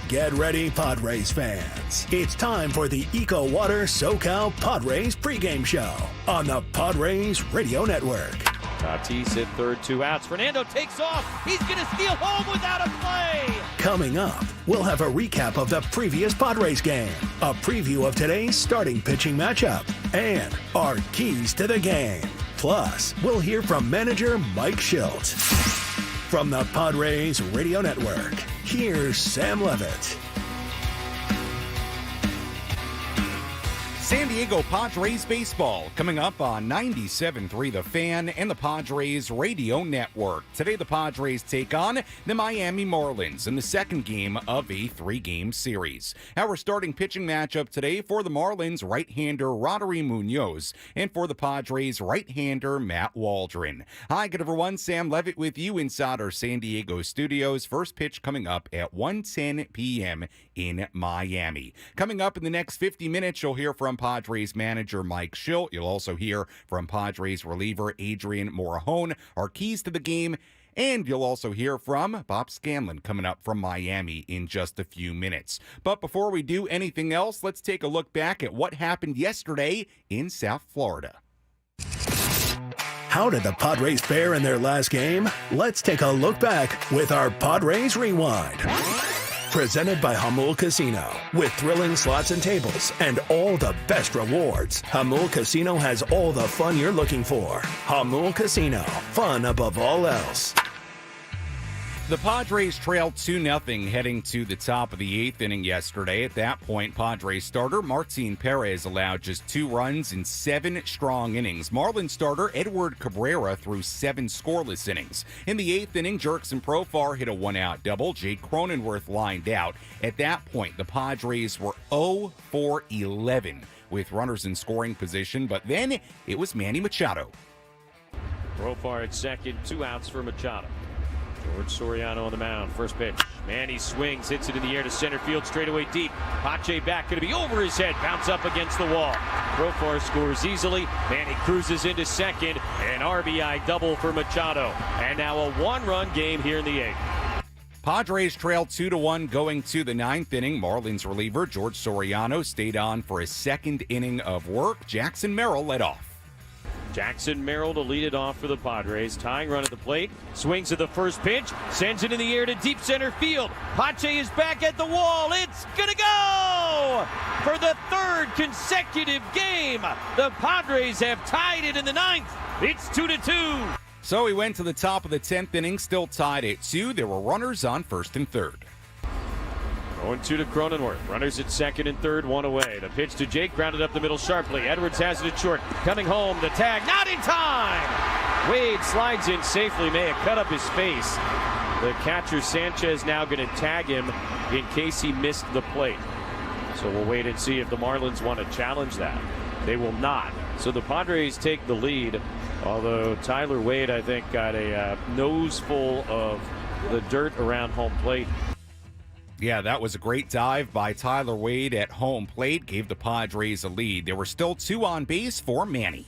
Get ready, Padres fans. It's time for the EcoWaters SoCal Padres pregame show on the Padres Radio Network. Tatis at third, 2 outs. Fernando takes off. He's going to steal home without a play. Coming up, we'll have a recap of the previous Padres game, a preview of today's starting pitching matchup, and our keys to the game. Plus, we'll hear from manager Mike Shildt. From the Padres Radio Network, here's Sam Levitt. San Diego Padres baseball coming up on 97.3 The Fan and the Padres Radio Network. Today the Padres take on the Miami Marlins in the second game of a 3-game series. Our starting pitching matchup today for the Marlins, right-hander Roddery Munoz, and for the Padres, right-hander Matt Waldron. Hi, good everyone. Sam Levitt with you inside our San Diego studios. First pitch coming up at 1:10 p.m. in Miami. Coming up in the next 50 minutes, you'll hear from Padres manager Mike Shildt. You'll also hear from Padres reliever Adrian Morejon, our keys to the game. And you'll also hear from Bob Scanlon coming up from Miami in just a few minutes. But before we do anything else, let's take a look back at what happened yesterday in South Florida. How did the Padres fare in their last game? Let's take a look back with our Padres Rewind. Presented by Hamul Casino. With thrilling slots and tables and all the best rewards, Hamul Casino has all the fun you're looking for. Hamul Casino. Fun above all else. The Padres trailed 2-0 heading to the top of the 8th inning yesterday. At that point, Padres starter Martin Perez allowed just 2 runs in 7 strong innings. Marlins starter Edward Cabrera threw 7 scoreless innings. In the 8th inning, Jurickson Profar hit a 1-out double. Jake Cronenworth lined out. At that point, the Padres were 0 for 11 with runners in scoring position, but then it was Manny Machado. Profar at second, 2 outs for Machado. George Soriano on the mound. First pitch. Manny swings, hits it in the air to center field, straightaway deep. Pache back, going to be over his head, bounce up against the wall. Profar scores easily. Manny cruises into second. An RBI double for Machado. And now a 1-run game here in the 8th. Padres trailed 2-1 going to the 9th inning. Marlins reliever George Soriano stayed on for his second inning of work. Jackson Merrill led off. Jackson Merrill to lead it off for the Padres. Tying run at the plate. Swings at the first pitch. Sends it in the air to deep center field. Pache is back at the wall. It's going to go! For the 3rd consecutive game, the Padres have tied it in the 9th. It's 2-2. So we went to the top of the 10th inning, still tied at 2. There were runners on first and third. 0-2 to Cronenworth. Runners at second and third, 1 away. The pitch to Jake, grounded up the middle sharply. Edwards has it at short. Coming home, the tag, not in time! Wade slides in safely, may have cut up his face. The catcher Sanchez now going to tag him in case he missed the plate. So we'll wait and see if the Marlins want to challenge that. They will not. So the Padres take the lead, although Tyler Wade, I think, got a nose full of the dirt around home plate. Yeah, that was a great dive by Tyler Wade at home plate, gave the Padres a lead. There were still 2 on base for Manny.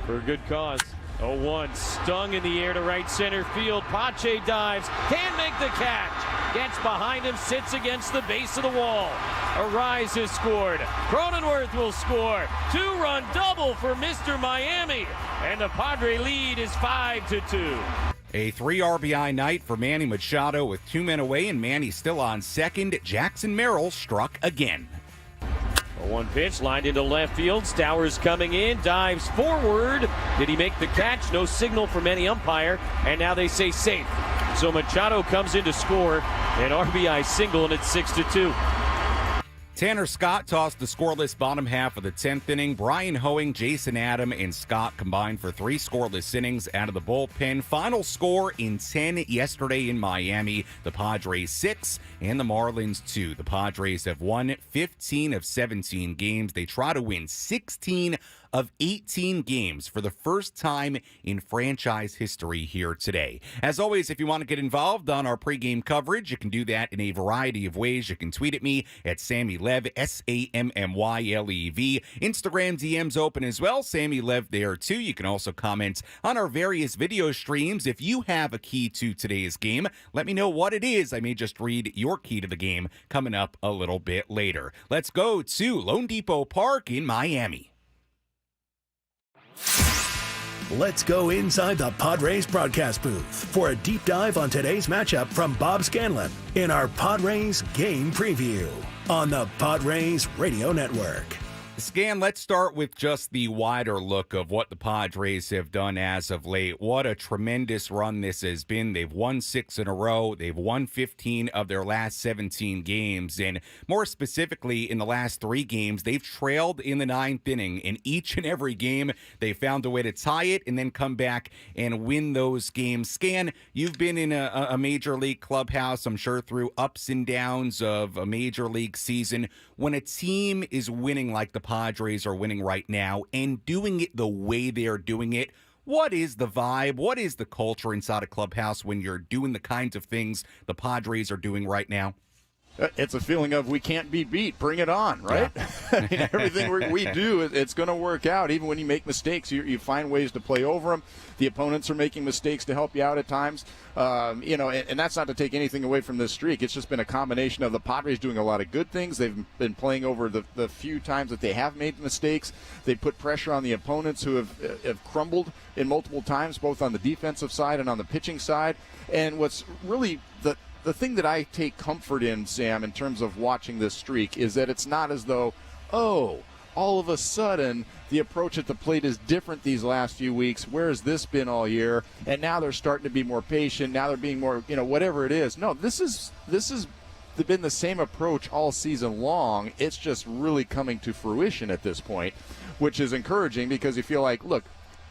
For a good cause. 0-1, stung in the air to right center field. Pache dives, can make the catch. Gets behind him, sits against the base of the wall. Arise has scored. Cronenworth will score. 2-run double for Mr. Miami. And the Padre lead is 5-2. A 3 RBI night for Manny Machado with 2 men away and Manny still on second. Jackson Merrill struck again. A 1 pitch lined into left field. Stowers coming in, dives forward. Did he make the catch? No signal from any umpire. And now they say safe. So Machado comes in to score an RBI single, and it's 6-2. Tanner Scott tossed the scoreless bottom half of the 10th inning. Brian Hoeing, Jason Adam, and Scott combined for 3 scoreless innings out of the bullpen. Final score in 10 yesterday in Miami. The Padres 6 and the Marlins 2. The Padres have won 15 of 17 games. They try to win 16 of 18 games for the first time in franchise history here today. As always, if you want to get involved on our pregame coverage, you can do that in a variety of ways. You can tweet at me at Sammy Lev, SammyLev. Instagram DMs open as well. Sammy Lev there too. You can also comment on our various video streams. If you have a key to today's game, let me know what it is. I may just read your key to the game coming up a little bit later. Let's go to Lone Depot Park in Miami. Let's go inside the Padres broadcast booth for a deep dive on today's matchup from Bob Scanlon in our Padres game preview on the Padres Radio Network. Scan, let's start with just the wider look of what the Padres have done as of late. What a tremendous run this has been. They've won 6 in a row. They've won 15 of their last 17 games. And more specifically, in the last 3 games, they've trailed in the 9th inning. In each and every game, they found a way to tie it and then come back and win those games. Scan, you've been in a major league clubhouse, I'm sure, through ups and downs of a major league season. When a team is winning like the Padres are winning right now and doing it the way they are doing it, what is the vibe? What is the culture inside a clubhouse when you're doing the kinds of things the Padres are doing right now? It's a feeling of we can't be beat. Bring it on, right? Yeah. I mean, everything we do, it's going to work out. Even when you make mistakes, you find ways to play over them. The opponents are making mistakes to help you out at times. And that's not to take anything away from this streak. It's just been a combination of the Padres doing a lot of good things. They've been playing over the few times that they have made mistakes. They put pressure on the opponents who have crumbled in multiple times, both on the defensive side and on the pitching side. And what's really the thing that I take comfort in, Sam, in terms of watching this streak is that it's not as though, all of a sudden the approach at the plate is different these last few weeks. Where has this been all year? And now they're starting to be more patient. Now they're being more, whatever it is. No, this has been the same approach all season long. It's just really coming to fruition at this point, which is encouraging because you feel like, look,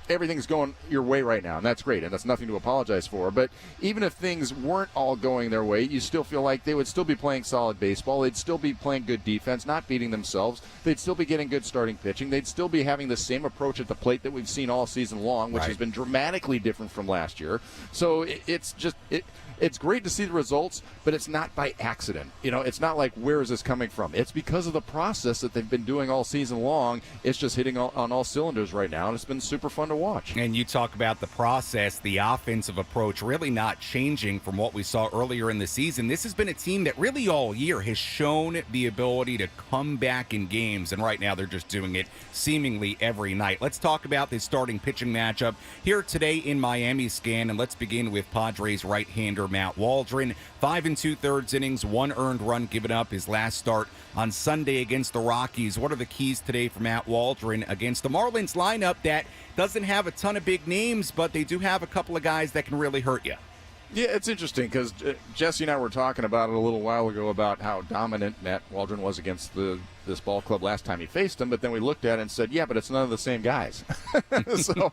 everything's going your way right now, and that's great, and that's nothing to apologize for. But even if things weren't all going their way, you still feel like they would still be playing solid baseball. They'd still be playing good defense, not beating themselves. They'd still be getting good starting pitching. They'd still be having the same approach at the plate that we've seen all season long, which has been dramatically different from last year. So it's great to see the results, but it's not by accident. It's not like, where is this coming from? It's because of the process that they've been doing all season long. It's just hitting on all cylinders right now, and it's been super fun to watch. And you talk about the process, the offensive approach really not changing from what we saw earlier in the season. This has been a team that really all year has shown the ability to come back in games, and right now they're just doing it seemingly every night. Let's talk about this starting pitching matchup here today in Miami, Scan, and let's begin with Padres right-hander Matt Waldron. 5 2/3 innings, 1 earned run given up his last start on Sunday against the Rockies. What are the keys today for Matt Waldron against the Marlins lineup that doesn't have a ton of big names, but they do have a couple of guys that can really hurt you? Yeah, it's interesting because Jesse and I were talking about it a little while ago about how dominant Matt Waldron was against this ball club last time he faced him, but then we looked at it and said, yeah, but it's none of the same guys. So,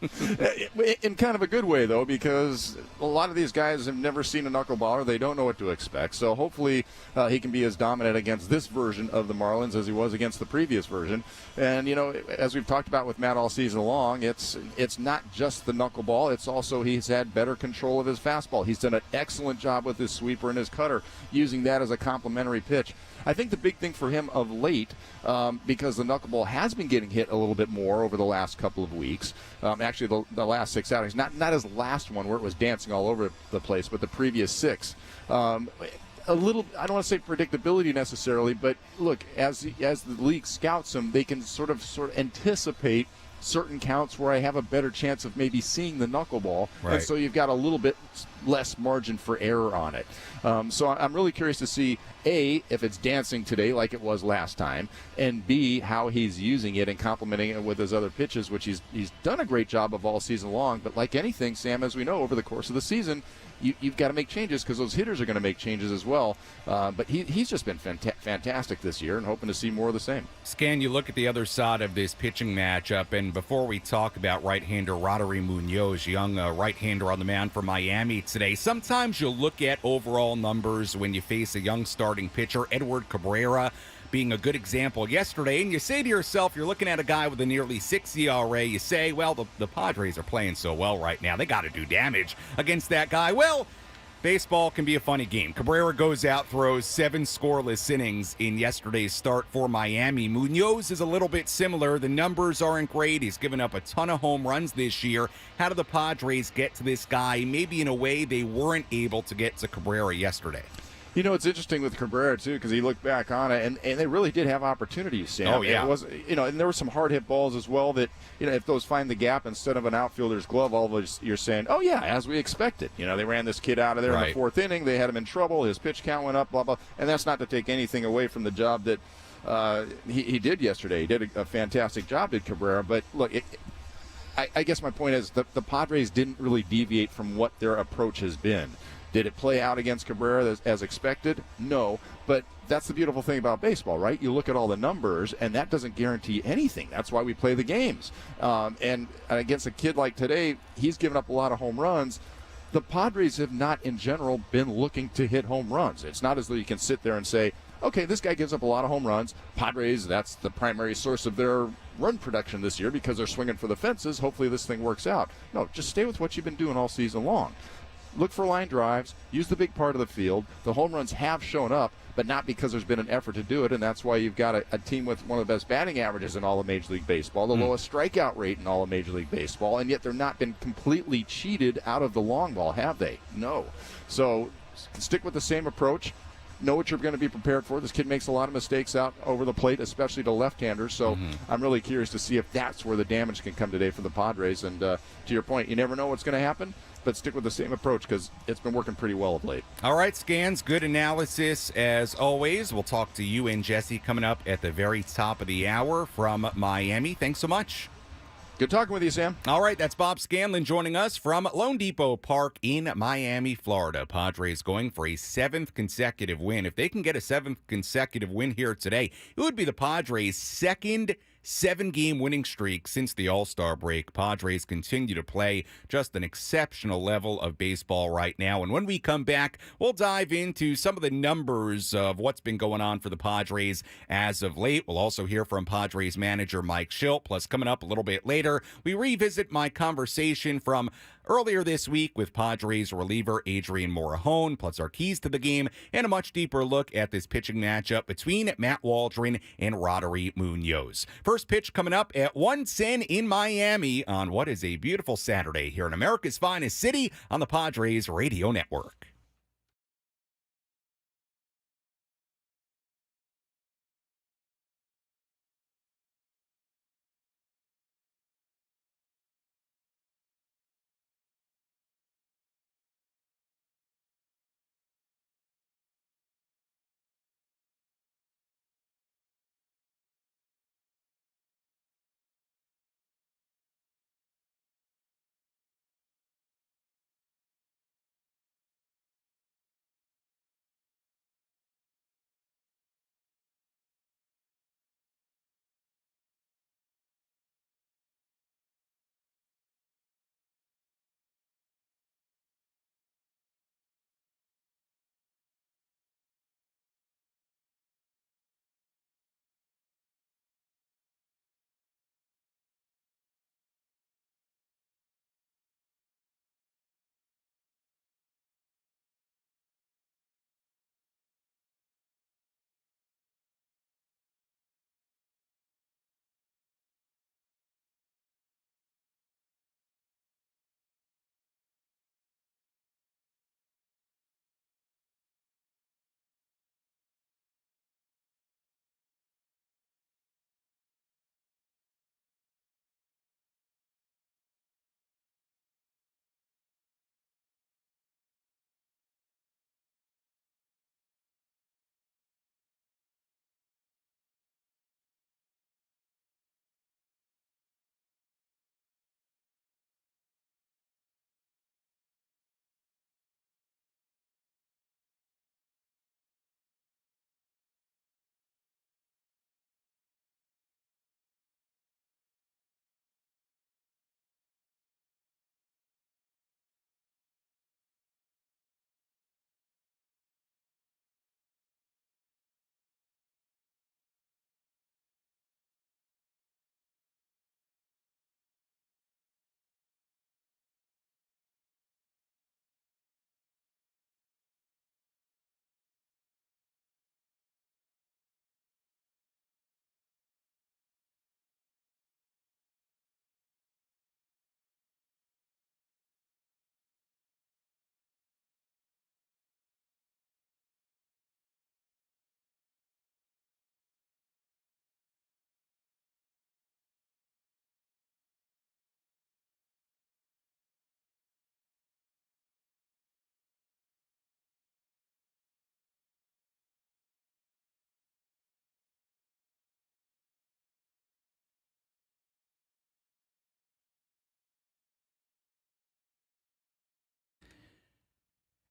in kind of a good way, though, because a lot of these guys have never seen a knuckleballer. They don't know what to expect. So hopefully he can be as dominant against this version of the Marlins as he was against the previous version. And, as we've talked about with Matt all season long, it's not just the knuckleball. It's also he's had better control of his fastball. He's done an excellent job with his sweeper and his cutter, using that as a complementary pitch. I think the big thing for him of late, because the knuckleball has been getting hit a little bit more over the last couple of weeks, actually the last 6 outings, not his last one where it was dancing all over the place, but the previous 6. A little, I don't want to say predictability necessarily, but look, as the league scouts him, they can sort of anticipate certain counts where I have a better chance of maybe seeing the knuckleball, and so you've got a little bit less margin for error on it. So I'm really curious to see, A, if it's dancing today like it was last time, and B, how he's using it and complementing it with his other pitches, which he's done a great job of all season long. But like anything, Sam, as we know, over the course of the season, you've got to make changes because those hitters are going to make changes as well. But he's just been fantastic this year, and hoping to see more of the same. Scan, you look at the other side of this pitching matchup, and before we talk about right-hander Roddery Munoz, young right-hander on the mound for Miami today, sometimes you'll look at overall numbers when you face a young starting pitcher, Edward Cabrera. being a good example yesterday. And you say to yourself, you're looking at a guy with a nearly 6 ERA. You say, well, the Padres are playing so well right now. They got to do damage against that guy. Well, baseball can be a funny game. Cabrera goes out, throws 7 scoreless innings in yesterday's start for Miami. Munoz is a little bit similar. The numbers aren't great. He's given up a ton of home runs this year. How do the Padres get to this guy? Maybe in a way they weren't able to get to Cabrera yesterday. You know, it's interesting with Cabrera, too, because he looked back on it, and they really did have opportunities, Sam. Oh, yeah. It was, and there were some hard-hit balls as well that, if those find the gap instead of an outfielder's glove, all of you're saying, oh, yeah, as we expected. They ran this kid out of there in the 4th inning. They had him in trouble. His pitch count went up, blah, blah. And that's not to take anything away from the job that he did yesterday. He did a fantastic job, did Cabrera. But, look, I guess my point is the Padres didn't really deviate from what their approach has been. Did it play out against Cabrera as expected? No, but that's the beautiful thing about baseball, right? You look at all the numbers, and that doesn't guarantee anything. That's why we play the games. And against a kid like today, he's given up a lot of home runs. The Padres have not, in general, been looking to hit home runs. It's not as though you can sit there and say, okay, this guy gives up a lot of home runs. Padres, that's the primary source of their run production this year because they're swinging for the fences. Hopefully this thing works out. No, just stay with what you've been doing all season long. Look for line drives, use the big part of the field. The home runs have shown up, but not because there's been an effort to do it, and that's why you've got a team with one of the best batting averages in all of Major League Baseball, the lowest strikeout rate in all of Major League Baseball, and yet they're not been completely cheated out of the long ball, have they? No. So stick with the same approach. Know what you're going to be prepared for. This kid makes a lot of mistakes out over the plate, especially to left-handers. So I'm really curious to see if that's where the damage can come today for the Padres. And to your point, you never know what's going to happen, but stick with the same approach because it's been working pretty well of late. All right, Scans, good analysis as always. We'll talk to you and Jesse coming up at the very top of the hour from Miami. Thanks so much. Good talking with you, Sam. All right, that's Bob Scanlon joining us from Lone Depot Park in Miami, Florida. Padres going for a 7th consecutive win. If they can get a 7th consecutive win here today, it would be the Padres' second 7-game winning streak since the All-Star break. Padres continue to play just an exceptional level of baseball right now. And when we come back, we'll dive into some of the numbers of what's been going on for the Padres as of late. We'll also hear from Padres manager Mike Shildt. Plus, coming up a little bit later, we revisit my conversation from earlier this week with Padres reliever Adrian Morejon, plus our keys to the game and a much deeper look at this pitching matchup between Matt Waldron and Roddery Munoz. First pitch coming up at 1:10 in Miami on what is a beautiful Saturday here in America's finest city on the Padres Radio Network.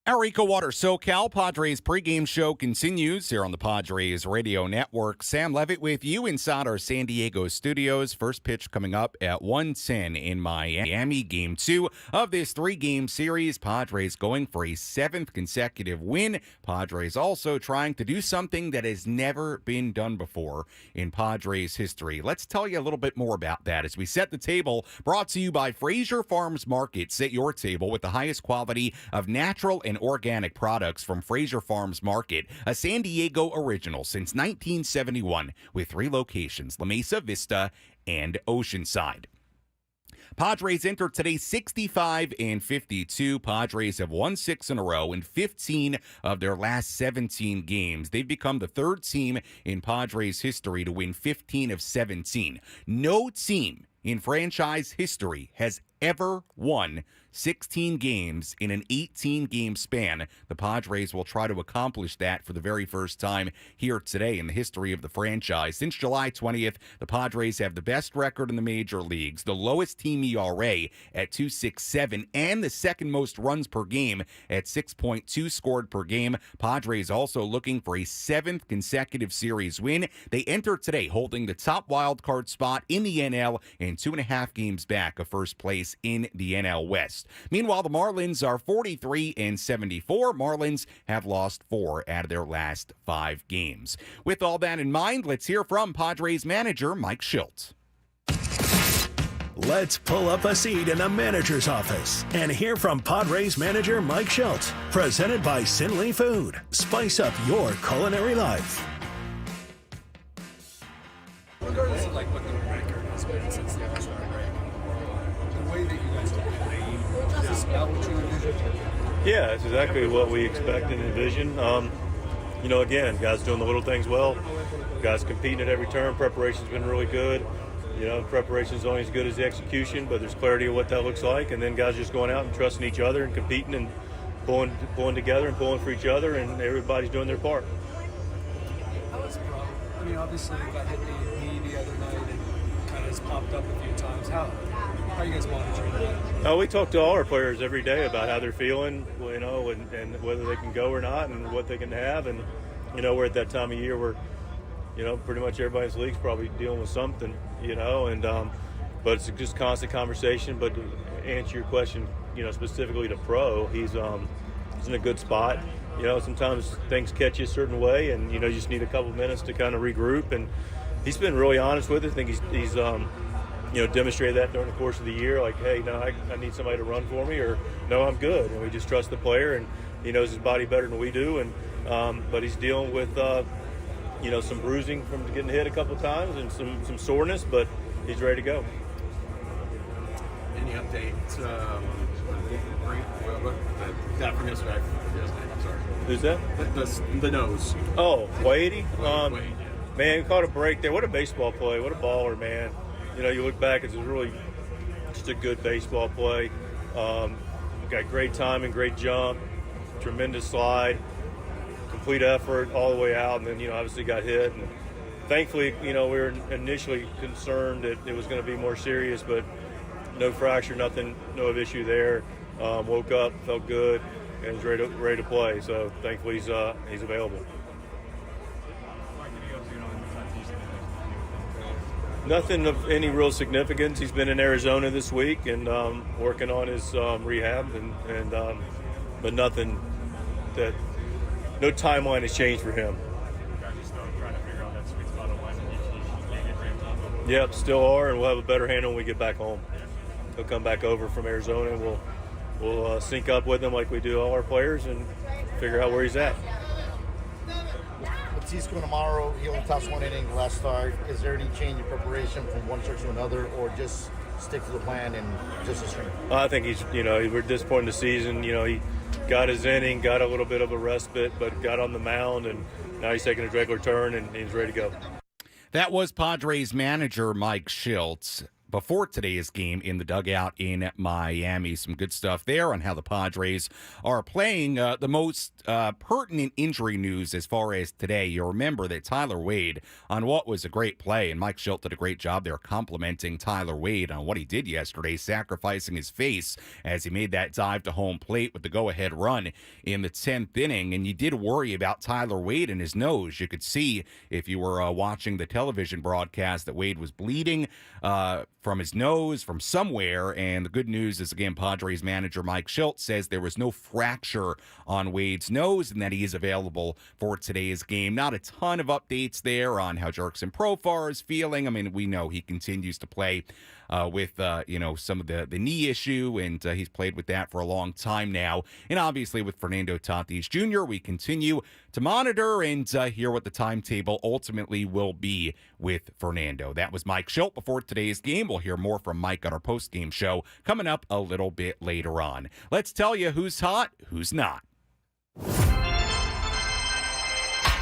Our EcoWaters SoCal Padres pregame show continues here on the Padres Radio Network. Sam Levitt with you inside our San Diego studios. First pitch coming up at 1:10 in Miami. Game 2 of this 3-game series. Padres going for a 7th consecutive win. Padres also trying to do something that has never been done before in Padres history. Let's tell you a little bit more about that as we set the table. Brought to you by Fraser Farms Market. Set your table with the highest quality of natural and organic products from Fraser Farms Market, a San Diego original since 1971 with 3 locations, La Mesa, Vista, and Oceanside. Padres enter today 65-52. Padres have won 6 in a row in 15 of their last 17 games. They've become the 3rd team in Padres history to win 15 of 17. No team in franchise history has ever won 16 games in an 18-game span. The Padres will try to accomplish that for the very first time here today in the history of the franchise. Since July 20th, the Padres have the best record in the major leagues, the lowest team ERA at 2.67, and the second most runs per game at 6.2 scored per game. Padres also looking for a 7th consecutive series win. They enter today holding the top wild card spot in the NL and 2.5 games back of first place in the NL West. Meanwhile, the Marlins are 43-74. Marlins have lost 4 out of their last 5 games. With all that in mind, let's hear from Padres manager Mike Shildt. Let's pull up a seat in the manager's office and hear from Padres manager Mike Shildt. Presented by Sinley Food. Spice up your culinary life. Regardless of what the record has been since the All-Star break, the way that you guys are playing, is this about what you envisioned? Yeah, it's exactly what we expect and envision. Again, guys doing the little things well. Guys competing at every turn. Preparation's been really good. Preparation's only as good as the execution, but there's clarity of what that looks like. And then guys just going out and trusting each other and competing and pulling together and pulling for each other, and everybody's doing their part. How is Pro? Obviously you got hit the knee the other night and kind of has popped up a few times. How are you guys monitoring that? We talk to all our players every day about how they're feeling, and whether they can go or not and what they can have. And, we're at that time of year where, pretty much everybody in this league's probably dealing with something, but it's just constant conversation. But to answer your question, specifically to Pro, he's in a good spot. Sometimes things catch you a certain way, and, you just need a couple minutes to kind of regroup. And he's been really honest with it. I think he's demonstrated that during the course of the year. Like, hey, no, I need somebody to run for me, or no, I'm good. And we just trust the player, and he knows his body better than we do. And but he's dealing with some bruising from getting hit a couple of times and some soreness, but he's ready to go. Any updates? That from yesterday. I'm sorry. Who's that? The nose. Oh, Wade. Wade. Man, caught a break there. What a baseball play. What a baller, man. You look back, it's really just a good baseball play. Got great timing, great jump, tremendous slide, complete effort all the way out, and then, obviously got hit. And thankfully, we were initially concerned that it was going to be more serious, but no fracture, nothing, no issue there. Woke up, felt good, and was ready to play. So thankfully he's available. Nothing of any real significance. He's been in Arizona this week and working on his rehab, but nothing that no timeline has changed for him. Yep, still are, and we'll have a better handle when we get back home. He'll come back over from Arizona, and we'll sync up with him like we do all our players and figure out where he's at. He's going tomorrow. He only tossed 1 inning last start. Is there any change in preparation from one start to another, or just stick to the plan and just a string? I think he's, we're at this point in the season, he got his inning, got a little bit of a respite, but got on the mound, and now he's taking a regular turn, and he's ready to go. That was Padres manager Mike Shildt. before today's game in the dugout in Miami. Some good stuff there on how the Padres are playing. The most pertinent injury news as far as today, you remember that Tyler Wade, on what was a great play, and Mike Shildt did a great job there complimenting Tyler Wade on what he did yesterday, sacrificing his face as he made that dive to home plate with the go-ahead run in the 10th inning. And you did worry about Tyler Wade and his nose. You could see, if you were watching the television broadcast, that Wade was bleeding from his nose, from somewhere. And the good news is, again, Padres manager Mike Shildt says there was no fracture on Wade's nose and that he is available for today's game. Not a ton of updates there on how Jurickson Profar is feeling. I mean, we know he continues to play with some of the knee issue, and he's played with that for a long time now. And obviously with Fernando Tatis Jr., we continue to monitor and hear what the timetable ultimately will be with Fernando. That was Mike Shildt before today's game. We'll hear more from Mike on our post-game show coming up a little bit later on. Let's tell you who's hot, who's not.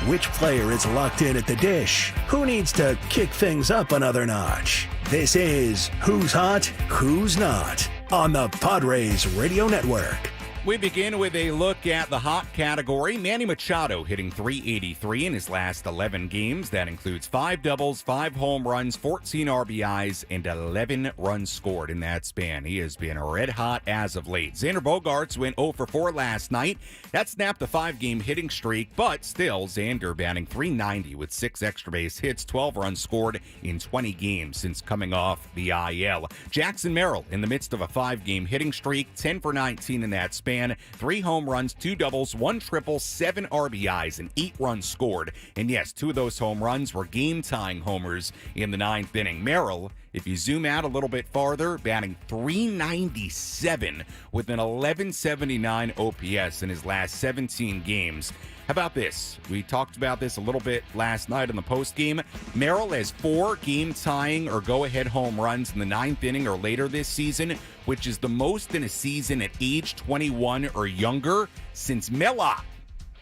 Which player is locked in at the dish? Who needs to kick things up another notch? This is Who's Hot, Who's Not on the Padres Radio Network. We begin with a look at the hot category. Manny Machado hitting .383 in his last 11 games. That includes 5 doubles, 5 home runs, 14 RBIs, and 11 runs scored in that span. He has been red hot as of late. Xander Bogaerts went 0 for 4 last night. That snapped the 5-game hitting streak, but still Xander batting .390 with 6 extra base hits, 12 runs scored in 20 games since coming off the IL. Jackson Merrill in the midst of a 5-game hitting streak, 10 for 19 in that span. 3 home runs, 2 doubles, 1 triple, 7 RBIs, and 8 runs scored. And yes, 2 of those home runs were game-tying homers in the 9th inning. Merrill, if you zoom out a little bit farther, batting .397 with an 1179 OPS in his last 17 games. How about this? We talked about this a little bit last night in the postgame. Merrill has 4 game-tying or go-ahead home runs in the 9th inning or later this season, which is the most in a season at age 21 or younger since Mela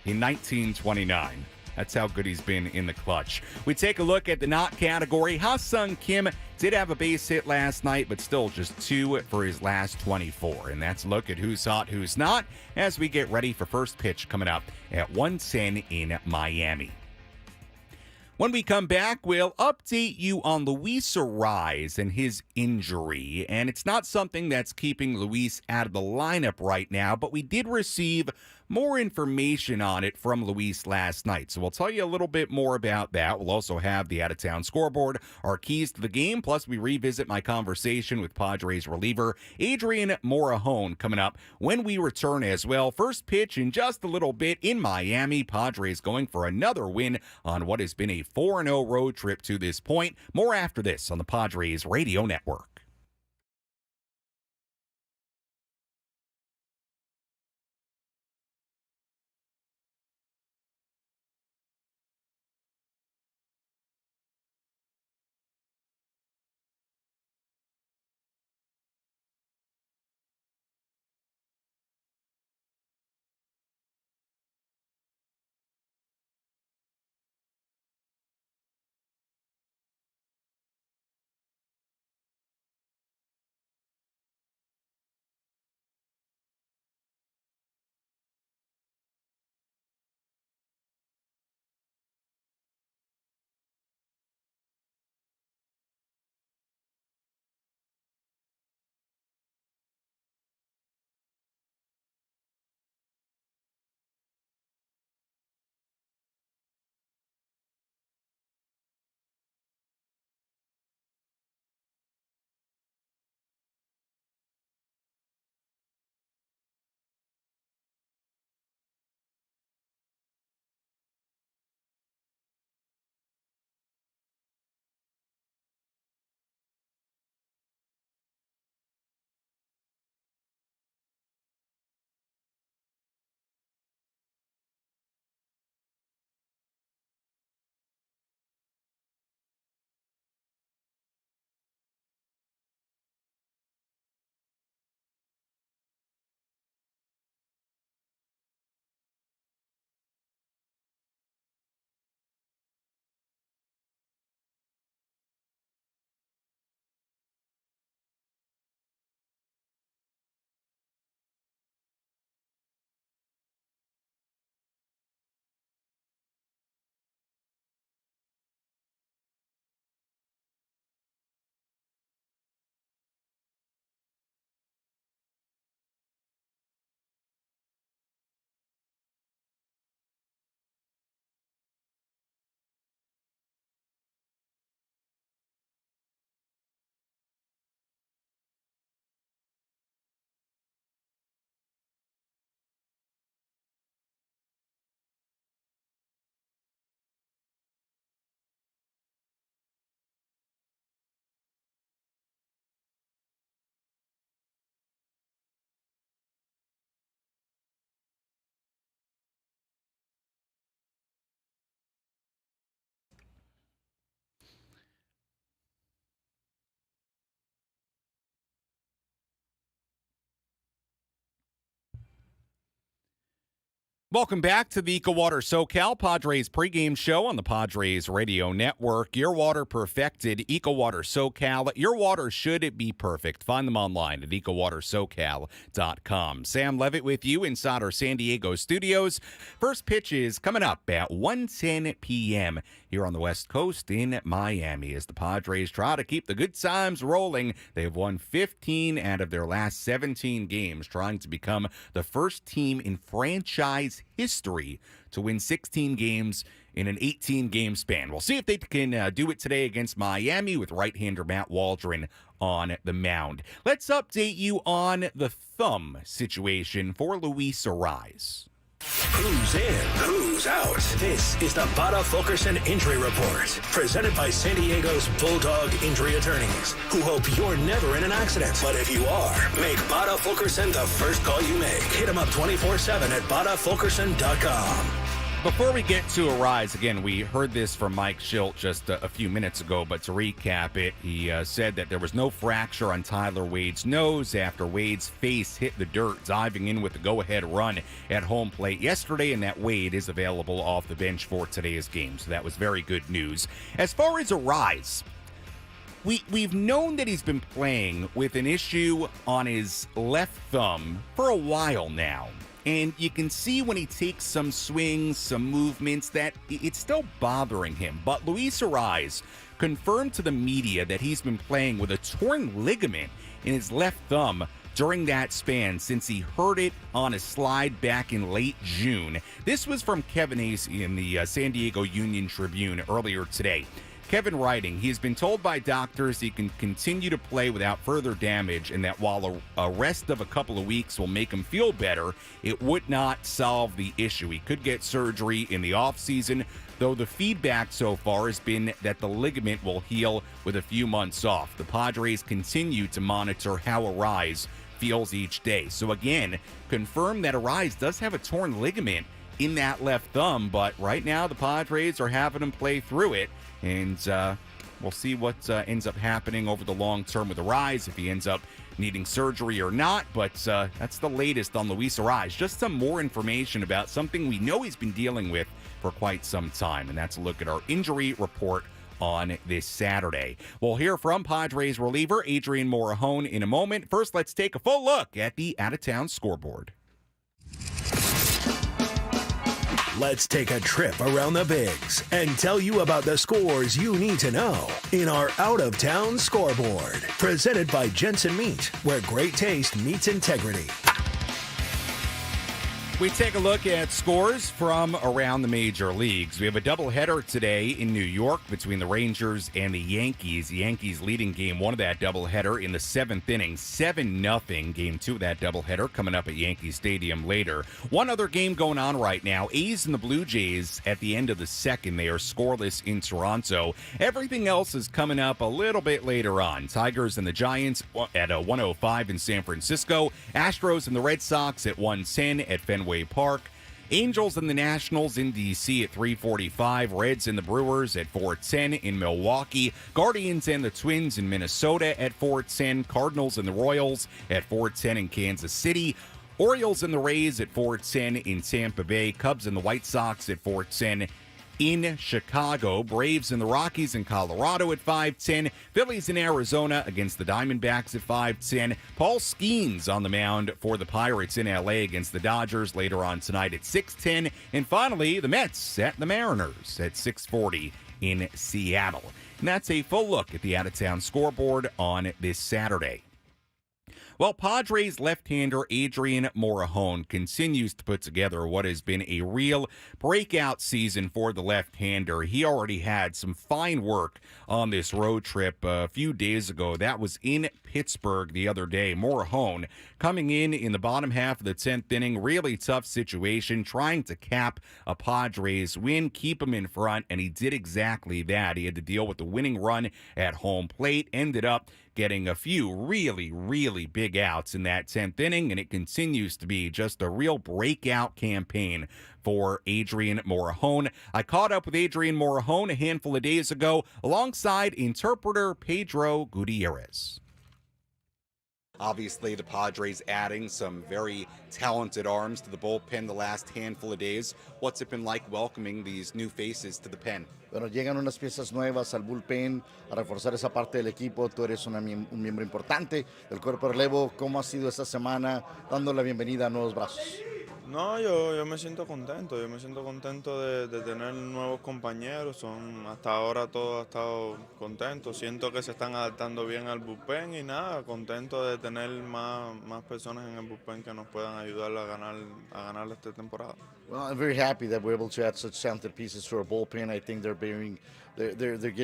in 1929. That's how good he's been in the clutch. We take a look at the not category. Ha-Sung Kim did have a base hit last night, but still just 2 for his last 24. And that's a look at who's hot, who's not, as we get ready for first pitch coming up at 1:10 in Miami. When we come back, we'll update you on Luis Arraez and his injury. And it's not something that's keeping Luis out of the lineup right now, but we did receive more information on it from Luis last night. So we'll tell you a little bit more about that. We'll also have the out-of-town scoreboard, our keys to the game, plus we revisit my conversation with Padres reliever Adrian Morejon coming up when we return as well. First pitch in just a little bit in Miami. Padres going for another win on what has been a 4-0 road trip to this point. More after this on the Padres Radio Network. Welcome back to the EcoWaters SoCal Padres pregame show on the Padres Radio Network. Your water perfected, EcoWaters SoCal. Your water should be perfect. Find them online at EcoWatersSoCal.com. Sam Levitt with you inside our San Diego studios. First pitch is coming up at 1:10 p.m. here on the West Coast in Miami as the Padres try to keep the good times rolling. They've won 15 out of their last 17 games, trying to become the first team in franchise history to win 16 games in an 18-game span. We'll see if they can do it today against Miami with right-hander Matt Waldron on the mound. Let's update you on the thumb situation for Luis Arraez. Who's in? Who's out? This is the Bada Fulkerson Injury Report, presented by San Diego's Bulldog Injury Attorneys, who hope you're never in an accident. But if you are, make Bada Fulkerson the first call you make. Hit them up 24/7 at BadaFulkerson.com. Before we get to Arraez, again, we heard this from Mike Shildt just a few minutes ago, but to recap it, he said that there was no fracture on Tyler Wade's nose after Wade's face hit the dirt, diving in with the go-ahead run at home plate yesterday, and that Wade is available off the bench for today's game, so that was very good news. As far as Arraez, we've known that he's been playing with an issue on his left thumb for a while now. And you can see when he takes some swings, some movements, that it's still bothering him. But Luis Arraez confirmed to the media that he's been playing with a torn ligament in his left thumb during that span since he hurt it on a slide back in late June. This was from Kevin Acee in the San Diego Union Tribune earlier today. Kevin writing, he's been told by doctors he can continue to play without further damage and that while a rest of a couple of weeks will make him feel better, it would not solve the issue. He could get surgery in the offseason, though the feedback so far has been that the ligament will heal with a few months off. The Padres continue to monitor how Arraez feels each day. So again, confirm that Arraez does have a torn ligament in that left thumb, but right now the Padres are having him play through it. And we'll see what ends up happening over the long term with Arraez, if he ends up needing surgery or not. But that's the latest on Luis Arraez. Just some more information about something we know he's been dealing with for quite some time. And that's a look at our injury report on this Saturday. We'll hear from Padres reliever Adrian Morejon in a moment. First, let's take a full look at the out-of-town scoreboard. Let's take a trip around the Bigs and tell you about the scores you need to know in our out-of-town scoreboard. Presented by Jensen Meat, where great taste meets integrity. We take a look at scores from around the major leagues. We have a doubleheader today in New York between the Rangers and the Yankees. The Yankees leading game one of that doubleheader in the seventh inning, 7-0. Game two of that doubleheader coming up at Yankee Stadium later. One other game going on right now, A's and the Blue Jays at the end of the second. They are scoreless in Toronto. Everything else is coming up a little bit later on. Tigers and the Giants at 1:05 in San Francisco. Astros and the Red Sox at 1:10 at Fenway Park. Angels and the Nationals in D.C. at 3:45. Reds and the Brewers at 4:10 in Milwaukee. Guardians and the Twins in Minnesota at 4:10. Cardinals and the Royals at 4:10 in Kansas City. Orioles and the Rays at 4:10 in Tampa Bay. Cubs and the White Sox at 4:10 in Chicago. Braves and the Rockies in Colorado at 5:10. Phillies in Arizona against the Diamondbacks at 5:10. Paul Skeens on the mound for the Pirates in L.A. against the Dodgers later on tonight at 6:10. And finally, the Mets at the Mariners at 6:40 in Seattle. And that's a full look at the out-of-town scoreboard on this Saturday. Well, Padres left-hander Adrian Morejon continues to put together what has been a real breakout season for the left-hander. He already had some fine work on this road trip a few days ago. That was in Pittsburgh the other day. Morejon coming in the bottom half of the 10th inning. Really tough situation, trying to cap a Padres win, keep him in front, and he did exactly that. He had to deal with the winning run at home plate, ended up getting a few really, really big outs in that 10th inning, and it continues to be just a real breakout campaign for Adrian Morejon. I caught up with Adrian Morejon a handful of days ago alongside interpreter Pedro Gutierrez. Obviously, the Padres adding some very talented arms to the bullpen the last handful of days. What's it been like welcoming these new faces to the pen? Bueno, llegan unas piezas nuevas al bullpen a reforzar esa parte del equipo. Tú eres un miembro importante del cuerpo de relevo. ¿Cómo ha sido esta semana dando la bienvenida a nuevos brazos? No, yo me siento contento, de tener nuevos compañeros, hasta ahora todo ha estado contento, siento que se están adaptando bien al bullpen y nada, contento de tener más personas en el bullpen que nos puedan ayudar a ganar esta temporada. Well, I'm very happy that we're able to add such talented pieces to our bullpen. I think they're getting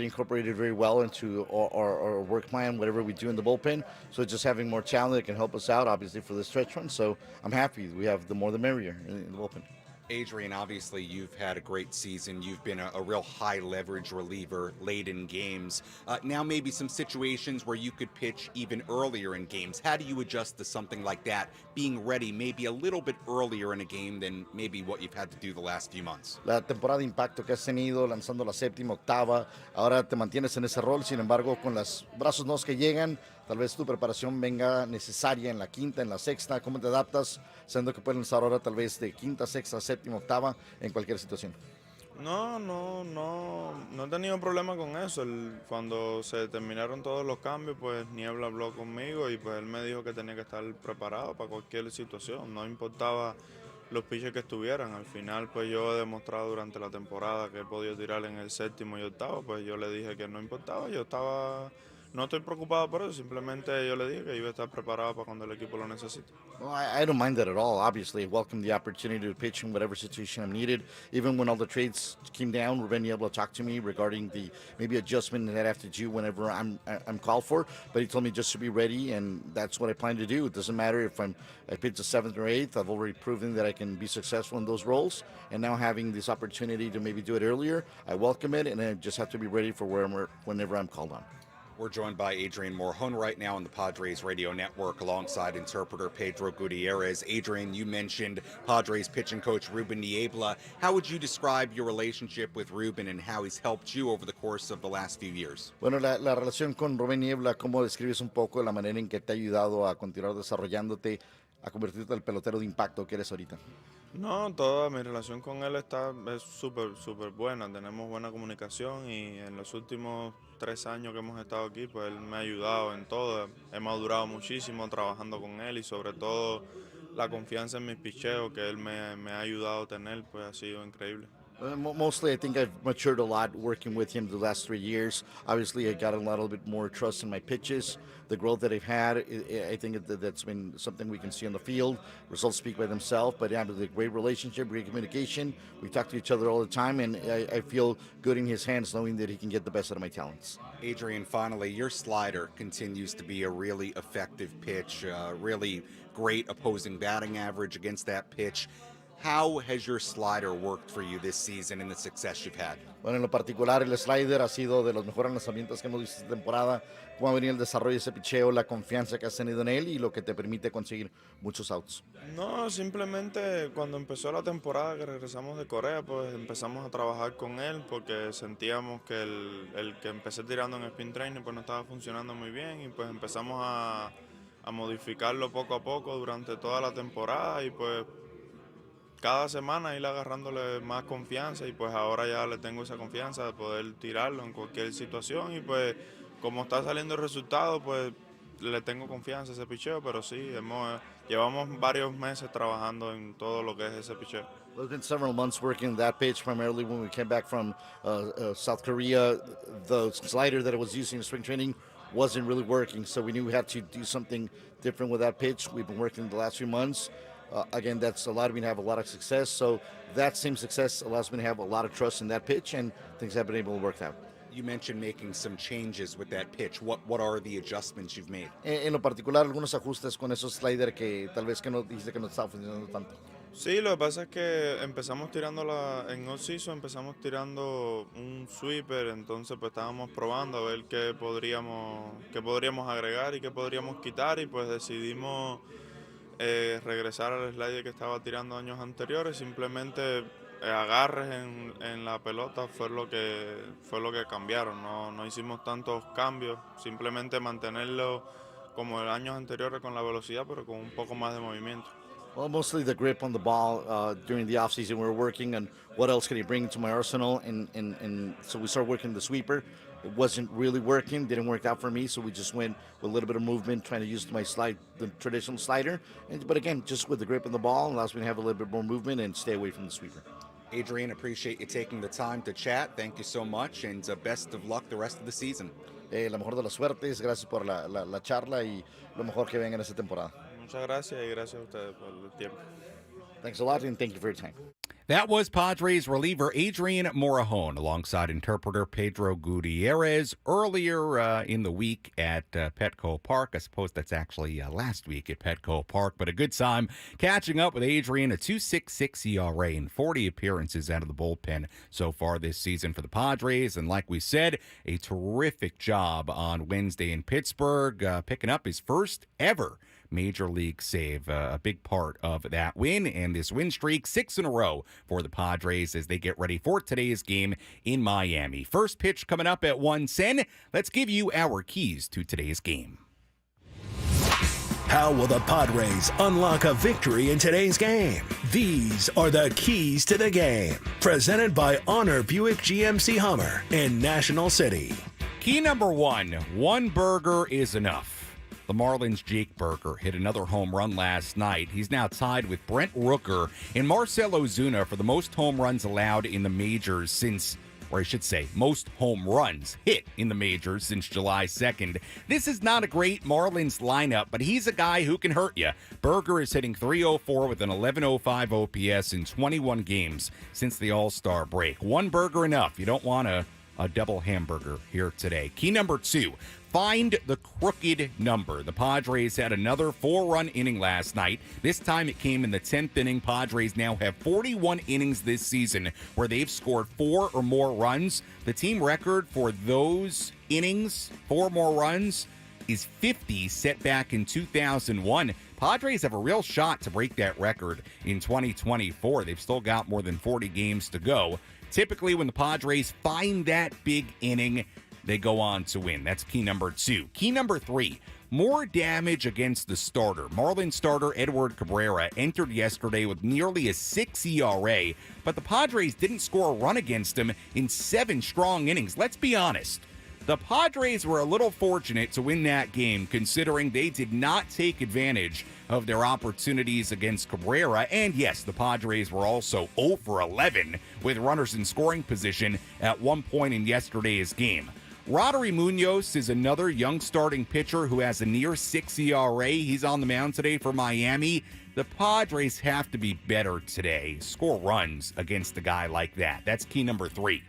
incorporated very well into our work plan, whatever we do in the bullpen. So just having more talent that can help us out, obviously, for the stretch run. So I'm happy. We have the more the merrier in the bullpen. Adrian, obviously you've had a great season. You've been a real high leverage reliever late in games. Now maybe some situations where you could pitch even earlier in games. How do you adjust to something like that, being ready maybe a little bit earlier in a game than maybe what you've had to do the last few months? La temporada de impacto que has tenido, lanzando la séptima, octava, ahora te mantienes en ese rol. Sin embargo, con los brazos nuevos que llegan, tal vez tu preparación venga necesaria en la quinta, en la sexta. ¿Cómo te adaptas? Siendo que pueden lanzar ahora tal vez de quinta, sexta, séptima, octava en cualquier situación. No he tenido problema con eso. Cuando se terminaron todos los cambios, pues Niebla habló conmigo y pues él me dijo que tenía que estar preparado para cualquier situación. No importaba los pitches que estuvieran. Al final, pues yo he demostrado durante la temporada que he podido tirar en el séptimo y octavo, pues yo le dije que no importaba. No estoy preocupado por eso, simplemente yo le dije que iba a estar preparado para cuando el equipo lo necesite. Well, I don't mind that at all. Obviously, I welcome the opportunity to pitch in whatever situation I'm needed. Even when all the trades came down, we're being able to talk to me regarding the maybe adjustment that I have to do whenever I'm called for. But he told me just to be ready, and that's what I plan to do. It doesn't matter if I pitch the seventh or eighth. I've already proven that I can be successful in those roles, and now having this opportunity to maybe do it earlier, I welcome it, and I just have to be ready for whenever I'm called on. We're joined by Adrian Morejon right now on the Padres radio network alongside interpreter Pedro Gutierrez. Adrian, you mentioned Padres pitching coach Ruben Niebla. How would you describe your relationship with Ruben and how he's helped you over the course of the last few years? Bueno, la relación con Rubén Niebla, ¿cómo describes un poco la manera en que te ha ayudado a continuar desarrollándote, a convertirte en el pelotero de impacto que eres ahorita? No, toda mi relación con él es súper buena. Tenemos buena comunicación y en los últimos 3 años que hemos estado aquí, pues él me ha ayudado en todo. He madurado muchísimo trabajando con él y sobre todo la confianza en mis picheos que él me ha ayudado a tener, pues ha sido increíble. Mostly, I think I've matured a lot working with him the last 3 years. Obviously, I got a little bit more trust in my pitches. The growth that I've had, I think that's been something we can see on the field. Results speak by themselves, but yeah, it's a great relationship, great communication. We talk to each other all the time, and I feel good in his hands knowing that he can get the best out of my talents. Adrian, finally, your slider continues to be a really effective pitch, really great opposing batting average against that pitch. How has your slider worked for you this season and the success you've had? Bueno, en lo particular, el slider ha sido de los mejores lanzamientos que hemos visto esta temporada. Cómo ha venido el desarrollo de ese picheo, la confianza que has tenido en él y lo que te permite conseguir muchos outs. No, simplemente cuando empezó la temporada que regresamos de Corea, pues empezamos a trabajar con él porque sentíamos que el que empecé tirando en spin training pues no estaba funcionando muy bien y pues empezamos a modificarlo poco a poco durante toda la temporada y pues cada semana ir agarrándole más confianza y pues ahora ya le tengo esa confianza de poder tirarlo en cualquier situación y pues como está saliendo el resultado pues le tengo confianza a ese picheo, pero sí, llevamos varios meses trabajando en todo lo que es ese picheo. Well, it's been several months working that pitch, primarily when we came back from South Korea. The slider that I was using in spring training wasn't really working, so we knew we had to do something different with that pitch. We've been working the last few months. Again, that's allowed me to have a lot of success. So that same success allows me to have a lot of trust in that pitch, and things have been able to work out. You mentioned making some changes with that pitch. What are the adjustments you've made? En lo particular, algunos ajustes con esos sliders que tal vez que no dijiste que no estaba funcionando tanto. Sí, lo que pasa es que empezamos tirándola en off-season, empezamos tirando un sweeper, entonces pues estábamos probando a ver qué podríamos agregar y qué podríamos quitar y pues decidimos regresar al slider que estaba tirando años anteriores, simplemente agarres en la pelota fue lo que cambiaron, no hicimos tantos cambios, simplemente mantenerlo como el años anteriores con la velocidad, pero con un poco más de movimiento. Well, mostly the grip on the ball. During the offseason, we were working on what else can he bring to my arsenal, and so we started working the sweeper. It wasn't really working, didn't work out for me, so we just went with a little bit of movement, trying to use my slide, the traditional slider. But again, just with the grip on the ball, allows me to have a little bit more movement and stay away from the sweeper. Adrian, appreciate you taking the time to chat. Thank you so much, and best of luck the rest of the season. La mejor de las suertes, gracias por la charla y lo mejor que venga en esta temporada. Muchas gracias y gracias a ustedes por el tiempo. Thanks a lot, and thank you for your time. That was Padres reliever Adrian Morejon alongside interpreter Pedro Gutierrez earlier in the week at Petco Park. I suppose that's actually last week at Petco Park, but a good time catching up with Adrian. A 2.66 ERA and 40 appearances out of the bullpen so far this season for the Padres. And like we said, a terrific job on Wednesday in Pittsburgh, picking up his first ever Major League save, a big part of that win, and this win streak 6 in a row for the Padres as they get ready for today's game in Miami. First pitch coming up at 1:10. Let's give you our keys to today's game. How will the Padres unlock a victory in today's game? These are the keys to the game. Presented by Honor Buick GMC Hummer in National City. Key number one burger is enough. The Marlins' Jake Burger hit another home run last night. He's now tied with Brent Rooker and Marcell Ozuna for the most home runs allowed in the majors since, or I should say, most home runs hit in the majors since July 2nd. This is not a great Marlins lineup, but he's a guy who can hurt you. Burger is hitting .304 with an 11.05 OPS in 21 games since the All-Star break. One burger enough. You don't want a double hamburger here today. Key number 2. Find the crooked number. The Padres had another 4-run inning last night. This time it came in the 10th inning. Padres now have 41 innings this season where they've scored 4 or more runs. The team record for those innings, 4 more runs, is 50, set back in 2001. Padres have a real shot to break that record in 2024. They've still got more than 40 games to go. Typically, when the Padres find that big inning, they go on to win. That's key number 2. Key number 3, more damage against the starter. Marlins starter Edward Cabrera entered yesterday with nearly a 6 ERA, but the Padres didn't score a run against him in 7 strong innings. Let's be honest. The Padres were a little fortunate to win that game, considering they did not take advantage of their opportunities against Cabrera. And yes, the Padres were also 0 for 11 with runners in scoring position at one point in yesterday's game. Roddery Munoz is another young starting pitcher who has a near 6 ERA. He's on the mound today for Miami. The Padres have to be better today. Score runs against a guy like that. That's key number 3.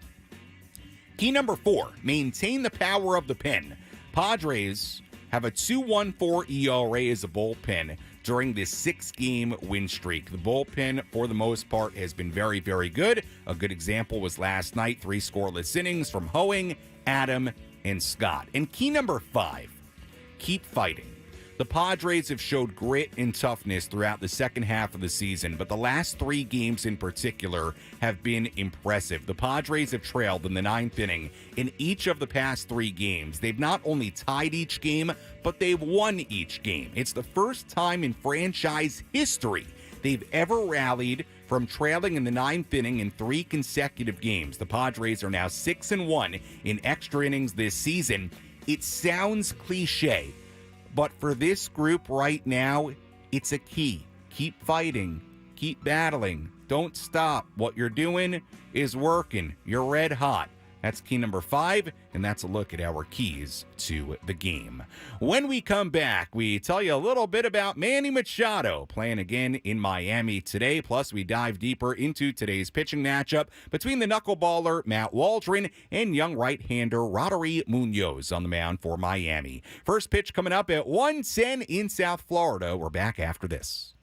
Key number 4, maintain the power of the pen. Padres have a 2.14 ERA as a bullpen during this 6-game win streak. The bullpen, for the most part, has been very, very good. A good example was last night, 3 scoreless innings from Hoeing, Adam, and Scott. And key number 5, keep fighting. The Padres have showed grit and toughness throughout the second half of the season, but the last 3 games in particular have been impressive. The Padres have trailed in the 9th inning in each of the past 3 games. They've not only tied each game, but they've won each game. It's the first time in franchise history they've ever rallied from trailing in the 9th inning in 3 consecutive games. The Padres are now 6-1 in extra innings this season. It sounds cliche, but for this group right now, it's a key. Keep fighting. Keep battling. Don't stop. What you're doing is working. You're red hot. That's key number 5, and that's a look at our keys to the game. When we come back, we tell you a little bit about Manny Machado playing again in Miami today. Plus, we dive deeper into today's pitching matchup between the knuckleballer Matt Waldron and young right-hander Roddery Munoz on the mound for Miami. First pitch coming up at 1:10 in South Florida. We're back after this.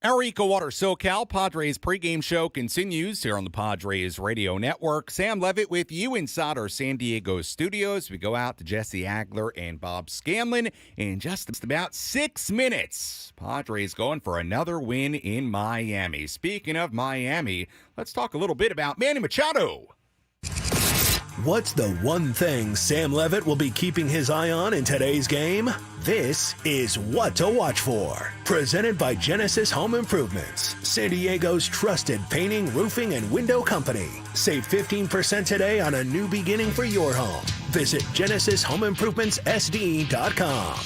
Our EcoWaters SoCal Padres pregame show continues here on the Padres Radio Network. Sam Levitt with you inside our San Diego studios. We go out to Jesse Agler and Bob Scanlon in just about 6 minutes. Padres going for another win in Miami. Speaking of Miami, let's talk a little bit about Manny Machado. What's the one thing Sam Levitt will be keeping his eye on in today's game? This is What to Watch For. Presented by Genesis Home Improvements, San Diego's trusted painting, roofing, and window company. Save 15% today on a new beginning for your home. Visit GenesisHomeImprovementsSD.com.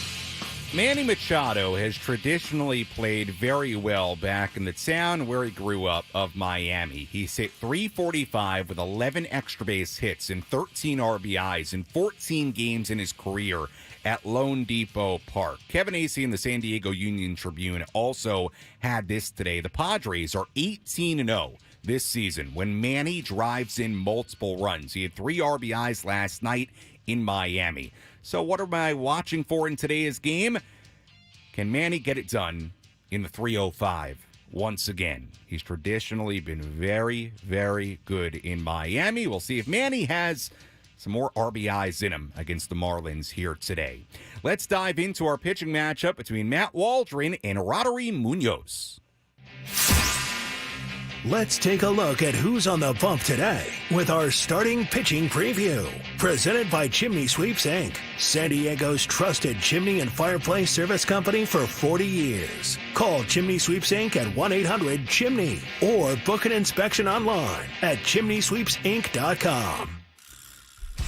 Manny Machado has traditionally played very well back in the town where he grew up of Miami. He's hit .345 with 11 extra base hits and 13 RBIs in 14 games in his career at Lone Depot Park. Kevin Acee in the San Diego Union-Tribune also had this today. The Padres are 18-0 this season when Manny drives in multiple runs. He had 3 RBIs last night in Miami. So what am I watching for in today's game? Can Manny get it done in the 305 once again? He's traditionally been very, very good in Miami. We'll see if Manny has some more RBIs in him against the Marlins here today. Let's dive into our pitching matchup between Matt Waldron and Roddery Munoz. Let's take a look at who's on the bump today with our starting pitching preview. Presented by Chimney Sweeps, Inc., San Diego's trusted chimney and fireplace service company for 40 years. Call Chimney Sweeps, Inc. at 1-800-CHIMNEY or book an inspection online at chimneysweepsinc.com.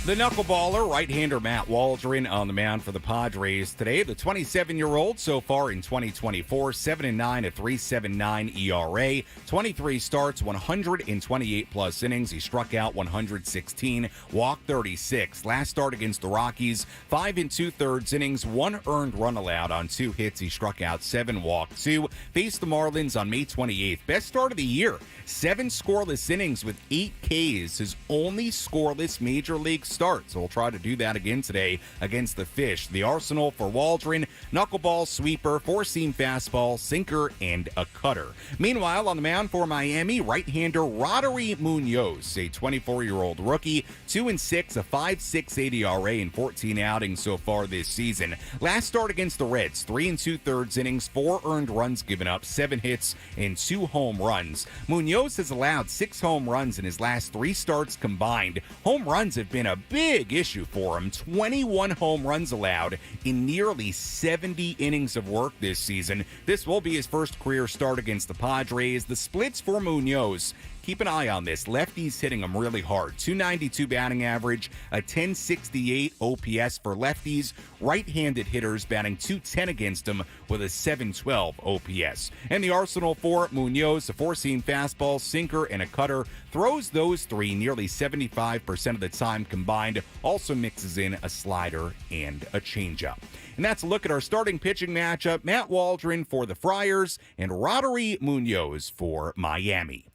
The knuckleballer, right-hander Matt Waldron on the mound for the Padres today. The 27-year-old so far in 2024, 7-9, a 3.79 ERA, 23 starts, 128-plus innings. He struck out 116, walked 36. Last start against the Rockies, 5 2/3 innings, 1 earned run allowed on 2 hits. He struck out 7, walked 2. Faced the Marlins on May 28th. Best start of the year, 7 scoreless innings with 8 Ks. His only scoreless major league start. So we'll try to do that again today against the Fish. The arsenal for Waldron: knuckleball, sweeper, 4-seam fastball, sinker, and a cutter. Meanwhile, on the mound for Miami, right-hander Roddery Munoz, a 24-year-old rookie, 2-6, a 5.68 ERA in 14 outings so far this season. Last start against the Reds, 3 2/3 innings, 4 earned runs given up, 7 hits, and 2 home runs. Munoz has allowed 6 home runs in his last 3 starts combined. Home runs have been a big issue for him. 21 home runs allowed in nearly 70 innings of work this season. This will be his first career start against the Padres. The splits for Munoz, keep an eye on this. Lefties hitting him really hard. .292 batting average, a 1068 OPS for lefties. Right-handed hitters batting .210 against him with a 712 OPS. And the arsenal for Munoz, a 4-seam fastball, sinker, and a cutter. Throws those 3 nearly 75% of the time combined. Also mixes in a slider and a changeup. And that's a look at our starting pitching matchup. Matt Waldron for the Friars and Roddery Munoz for Miami.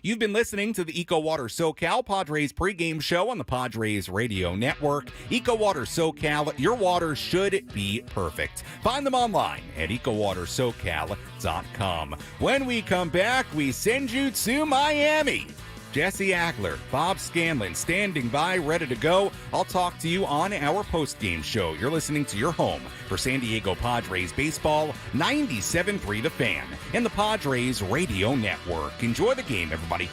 You've been listening to the EcoWaters SoCal Padres pregame show on the Padres Radio Network. EcoWaters SoCal, your water should be perfect. Find them online at EcoWatersSoCal.com. When we come back, we send you to Miami. Jesse Agler, Bob Scanlon standing by, ready to go. I'll talk to you on our postgame show. You're listening to your home for San Diego Padres baseball, 97.3 The Fan, and the Padres Radio Network. Enjoy the game, everybody.